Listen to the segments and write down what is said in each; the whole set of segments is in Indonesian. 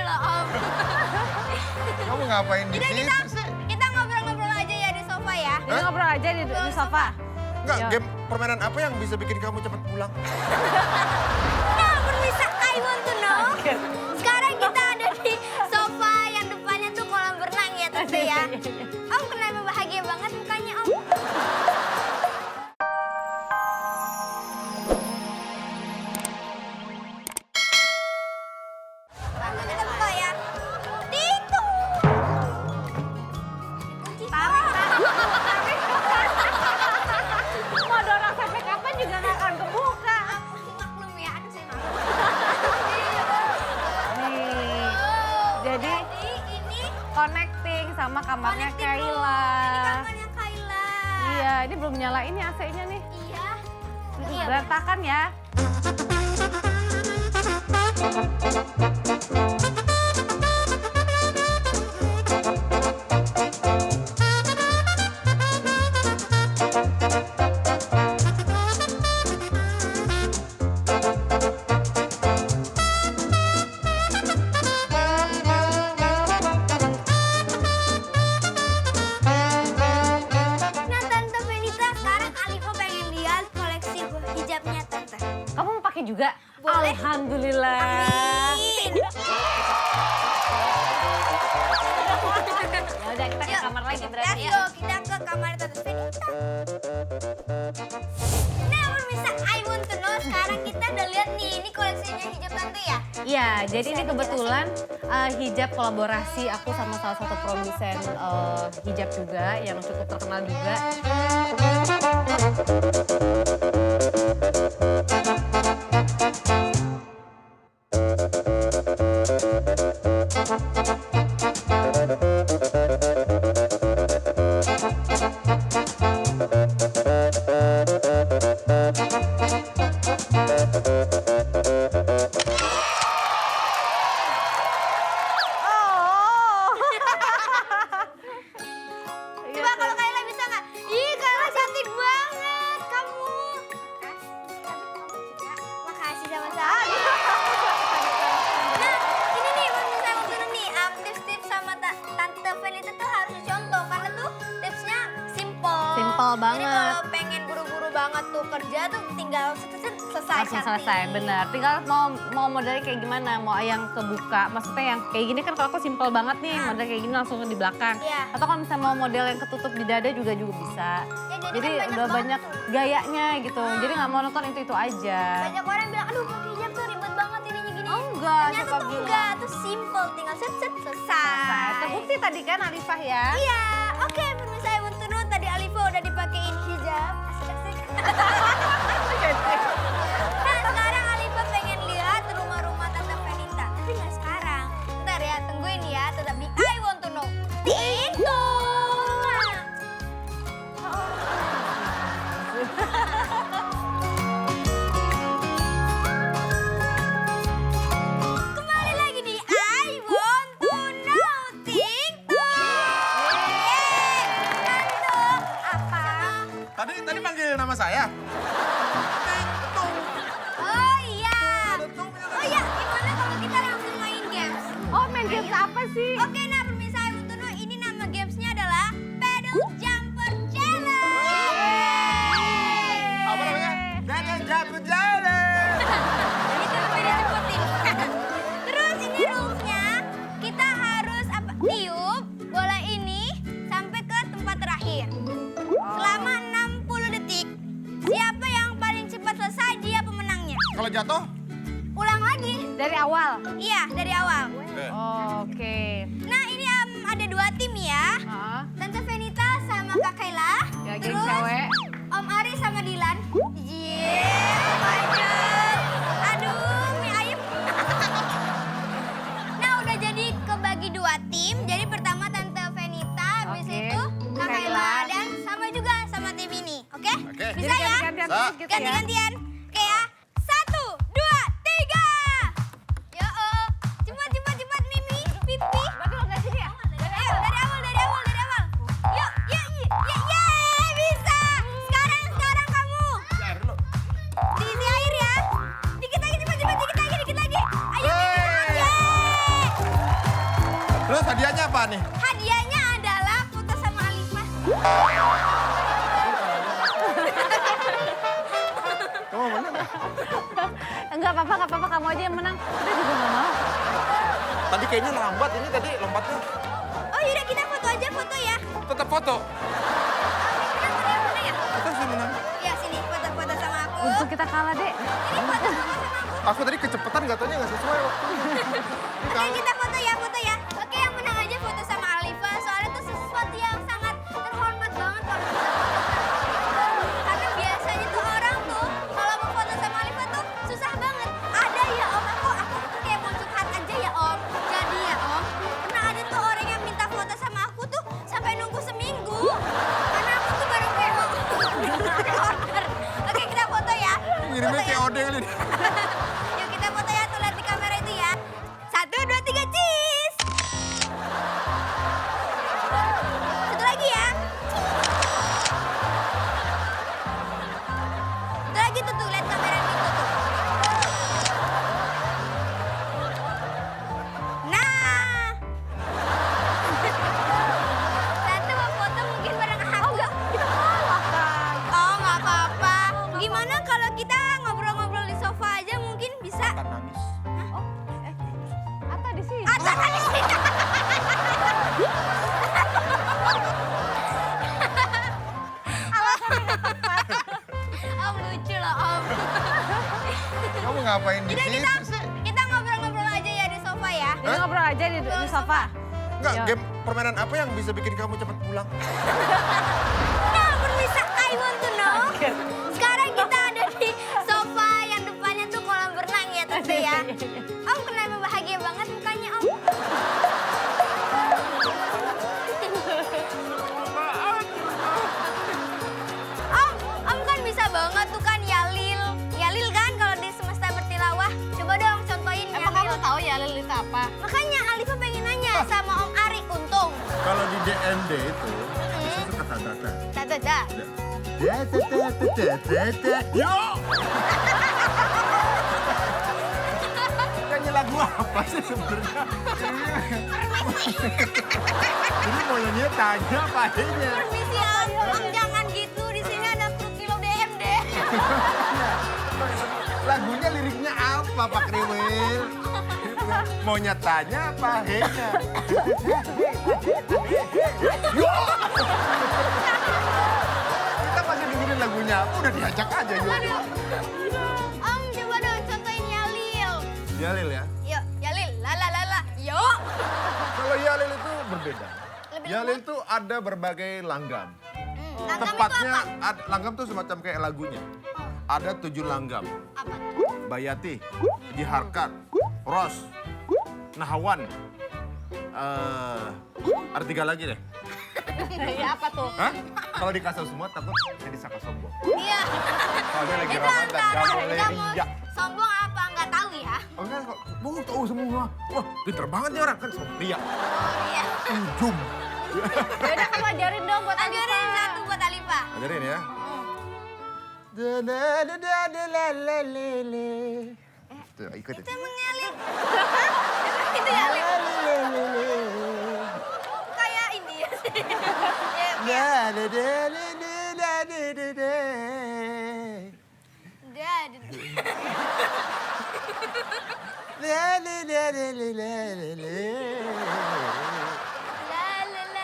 loh Om. Kamu ngapain di Jadi situ sih? kita ngobrol-ngobrol aja ya di sofa ya. Kita ngobrol aja di sofa. Enggak, Yo. game permainan apa yang bisa bikin kamu cepat pulang? Nah, permisa, I want to know. Sekarang kita ada di sofa yang depannya tuh kolam berenang ya Tante ya. Om kenapa bahagia banget mukanya Om? Tante kita buka ya. Titu. Mau dorong sampai kapan juga nggak akan kebuka. Maklum ya, aduh saya maklum. Nih, jadi ini connecting sama kamarnya connecting room. Ini Kayla. kamarnya Kayla. Iya, ini belum nyala ini AC-nya nih. Iya. Iya. Berantakan ya. Nah Tante Venita, sekarang Alifa pengen lihat koleksi hijabnya Tante. Kamu mau pakai juga? Boleh. Alhamdulillah. Amin. Ya udah kita ke Yuk, kamar lagi berarti Let's ya. go, kita ke kamar Tante Venita. Nah pemirsa, I want to know, sekarang kita udah lihat nih, ini koleksinya hijab Tante ya? Iya, jadi ini kebetulan hijab kolaborasi aku sama salah satu produsen hijab juga yang cukup terkenal juga. Oh. Coba kalau Kayla bisa nggak? Ih Kayla cantik banget kamu. Makasih sama-sama. Nah ini nih pemirsa yang untuk nih tips-tips sama Tante Venita tuh harus dicontoh karena tuh tipsnya simple. Simple Jadi banget. kalau pengen buru-buru banget tuh kerja tuh tinggal selesai Langsung cantik. selesai, benar. Tinggal mau modelnya kayak gimana, mau yang kebuka. Maksudnya yang kayak gini kan kalau aku simpel banget nih, model kayak gini langsung di belakang. Iya. Atau kalau misalnya mau model yang ketutup di dada juga bisa. Ya, Jadi kan udah banyak banget gayanya gitu. Jadi nggak mau nonton itu aja. Banyak orang bilang, aduh pakai hijab tuh ribet banget ininya gini. Oh enggak, Ternyata siapa tuh bilang? enggak, tuh simple, tinggal set selesai. Terbukti tadi kan Alifah ya. Iya, oke pemirsa I want to know, tadi Alifa udah dipakein hijab. Asik-asik. Nah sekarang Alifa pengen lihat rumah-rumah Tante Venita. Tapi nggak sekarang. Ntar ya, tungguin ya, tetap di I want to know. Itu. Kembali lagi di I want to know TikTok. Tante, apa? Tadi panggil nama saya? Tung. Oh iya. Ada Tung, ya. Oh iya, gimana kalau kita langsung main games? Oh main games apa sih? Oke, nah pemirsa I want to know, ini nama gamesnya adalah Pedal Jumper Challenge. Apa namanya? Jangan jatuh jalan. Itu lebih disebutin. Terus ini rulesnya, kita harus tiup bola ini sampai ke tempat terakhir. Selama 60 detik. Siapa yang paling cepat selesai, dia pemenangnya. Kalau jatuh? Ulang lagi. Dari awal. Iya, dari awal. Oke. Nah, ini ada 2 tim ya. Hah? Tante Venita sama Kak Kayla. Ya, geng Terus cewek. Om Ari sama Dilan. Lanjut. Aduh, mie ayam. Nah, udah jadi kebagi 2 tim. Jadi pertama Tante Venita, habis Oke. itu Kak Kayla. Kayla dan sama juga sama tim ini. Oke? Oke. Bisa Jadi ya? gantian-gantian Sa. terus gitu ya. Ganti-gantian. Oke ya. 1, 2, 3. Yo, cepat cepat cepat Mimi, Pipi. Berarti lo dari sini ya? Ayo, dari awal, dari awal, dari awal. Yuk, yuk, yuk, yeay, bisa. Sekarang kamu. Biar lu. Diisi air ya. Dikit lagi, cepat, cepat, dikit lagi. Ayo, Yeay. Mimi, yeay. nih? Hadiahnya adalah foto sama Alifah. Kamu mau menang nggak? Enggak apa-apa, kamu aja yang menang. Kita juga nggak mau. Tadi kayaknya lambat, ini tadi lompatnya. Oh yaudah kita foto aja foto ya. Tetap foto. Menang ya? Kita sih menang. Ya sini foto-foto sama aku. Untuk kita kalah, Dek. Ini foto sama aku. Aku tadi kecepatan nggak taunya nggak sesuai waktunya. Oke kita foto ya foto ya. Oke yang menang aja foto sama Alifah. Soalnya itu sesuatu yang sangat terhormat banget kalau bisa foto sama Alifah. Karena biasanya tuh orang tuh kalau mau foto sama Alifah tuh susah banget. Ada ya Om, aku kayak mau curhat aja ya Om. Jadi ya Om, pernah ada tuh orang yang minta foto sama aku tuh sampai nunggu seminggu. Karena aku tuh baru kayak mau order. Oke kita foto ya. Ngirimnya Foto ya. COD kali nih. Yuk kita foto ya, tuh lihat di kamera itu ya. 1, 2, 3, cheese. Satu lagi ya. Satu lagi tuh, lihat kamera itu tuh. Nah. Tante mau foto mungkin bareng aku. Oh enggak, kita kalah kan. Oh nggak apa-apa. Gimana kalau kita ngobrol-ngobrol di sofa aja mungkin bisa? Akan nangis. Atta di sini. Atta di sini. Om lucu loh Om. Kamu ngapain di Udah situ sih? kita ngobrol-ngobrol aja ya di sofa ya. Jadi ngobrol aja di sofa. Enggak, Yo. game permainan apa yang bisa bikin kamu cepat pulang? Nah, Permisa, I want to know. Sekarang kita ada di sofa yang depannya tuh kolam berenang ya Tante ya. Om kenapa bahagia banget mukanya Om? Om kan bisa banget tuh kan Yalil. Yalil kan kalau di Semesta Bertilawah. Coba dong contohin Emang Yalil. kamu tahu ya Lilita apa? Makanya Alifah pengen nanya sama Om Ari Untung. Kalau di DND itu, itu kata-kata. Tata. Yo! Nyanyi lagu apa sih sebenarnya? Ini mau nyanyi tanya apa adanya. Permisi Om, jangan gitu. Di sini ada kru kilo DMD. Lagunya liriknya apa Pak Kriwil? Mau nyatanya apa henya? Yo! Kita masih dengerin lagunya apa? Udah diajak aja yuk. Om coba dong contohin Yalil. Yalil ya. Yuk, Yalil. Lala. Yuk. Kalau Yalil itu berbeda. Lebih Yalil tuh ada berbagai langgam. Langgam itu Tepatnya apa? langgam tuh semacam kayak lagunya. Ada 7 langgam. Apa tuh? Bayati, Diharkat, Ros, Nahawan. Ada 3 lagi deh. Iya apa tuh? Hah? Kalau dikasih semua takut jadi saka sombong. Iya. Soalnya lagi Itu Ramadan, antara gak boleh nggak mau ria. sombong apa nggak tahu ya. Oh enggak kok, mau tahu semua. Wah, pinter banget nih orang kan ria. Oh iya. Ujung. Yaudah kamu ajarin dong buat Ajarin Alifah. satu buat Alifah. Ajarin ya. Tuh, ikutin. Itu emang Yalil. Itu Yalil. Kayak ini ya sih. Ya,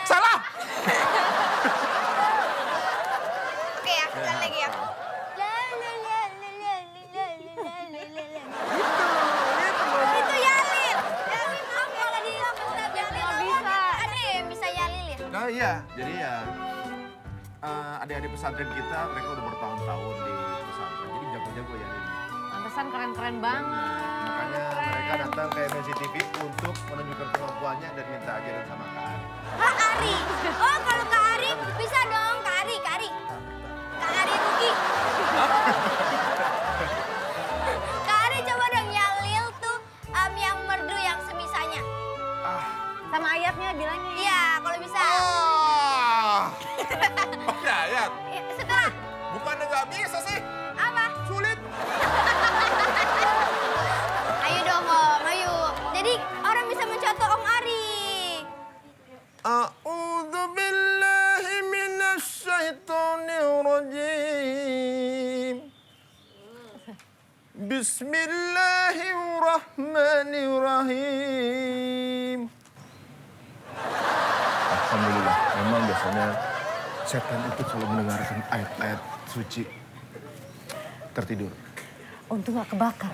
Salah! Oke ya, sekali lagi ya. Itu Yalil. Yalil Om kalau di Semesta Bertilawah ada yang bisa Yalil ya? Nah iya, jadi ya adik-adik pesantren kita mereka udah bertahun-tahun di pesantren, jadi jago-jago ya ini. Pantesan keren-keren banget. Makanya Keren. mereka datang ke MNC TV untuk menunjukkan kemampuannya dan minta ajaran sama Kak Ari. Kak Ari. Oh, kalau Kak Ari bisa dong, Kak Ari. Kak Ari Ruki. Kak Ari coba dong Yalil tuh yang merdu yang sebisanya. Sama ayatnya bilangnya. Iya, kalau bisa. Oke, Ayat. Ya, setelah Bukannya nggak bisa sih, apa? sulit. Ayo dong Om, ayo. Jadi orang bisa mencontoh Om Ari. syaitonir rajim. Bismillahirrahmanirrahim. Alhamdulillah, memang biasanya setan itu kalau mendengarkan ayat-ayat suci tertidur. Untung gak kebakar.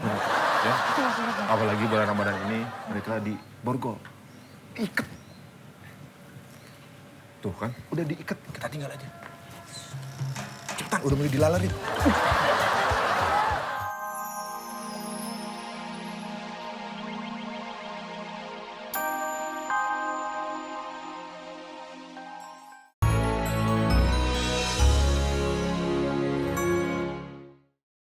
Ya. Apalagi bulan Ramadan ini mereka di borgol. Ikat. Tuh kan, udah diikat, kita tinggal aja. Cepetan, udah mulai dilalarin.